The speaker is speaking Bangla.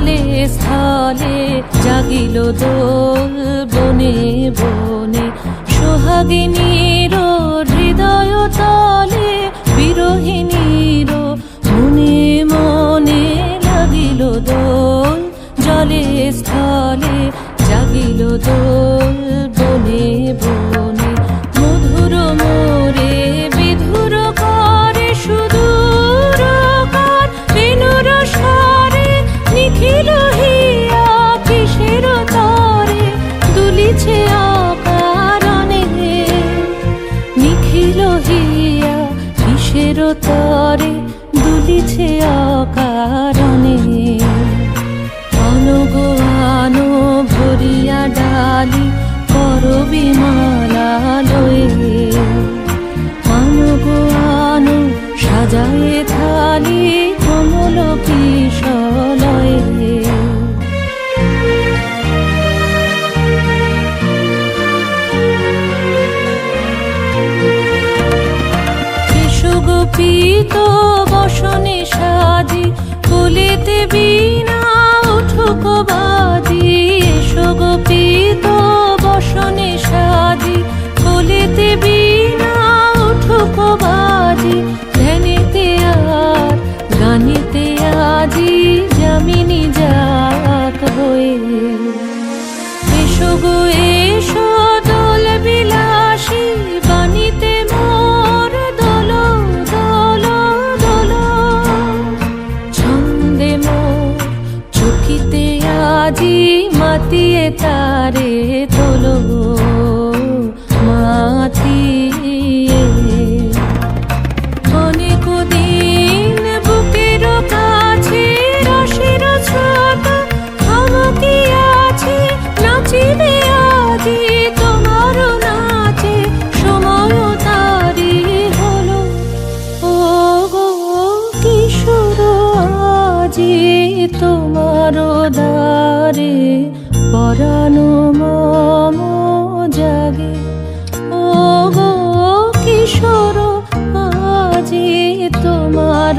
জলে স্থলে জাগিল দোল বনে বনে সোহাগিনীর হৃদয় তলে বিরহিণীর মনে মনে লাগিল দোল জলে স্থলে জাগিল দোল বনে বনে মধুর মোরে বিধুর করে সুদূর কার বেণুর স্বরে নিখিল হিয়া কিসের তরে দুলিছে অকারণে নিখিল হিয়া কিসের তরে দুলিছে অকারণে আনো আনো ভরিয়া ডালি করবি মালা লয়ে আনো আনো সাজায়ে থালি কমল কিশলয়ে গোপীত বসনে সাজি কুলিতে বীণা উঠুক বাজি এসো গোপীত বসনে সাজি কুলিতে বীণা উঠুক বাজি ধ্যানেতে আর গানেতে আজি যামিনী যাক হয়ে এসো গো এসো দোল বিলাসী বাণীতে মোর দোল দোল দোল ছন্দে মোর চকিতে আজি মাতিয়ে তারে তোলো মাতিয়ে অনেক দিন বুকের কাছে রসের ছোট আমাকে আছে নাচিবে আজি তোমার নাচে সময় তারি হলো ও গো কিশোর আজি তোমার দ্বারে পরানো মম জাগে ও গো কিশোর আজি তোমার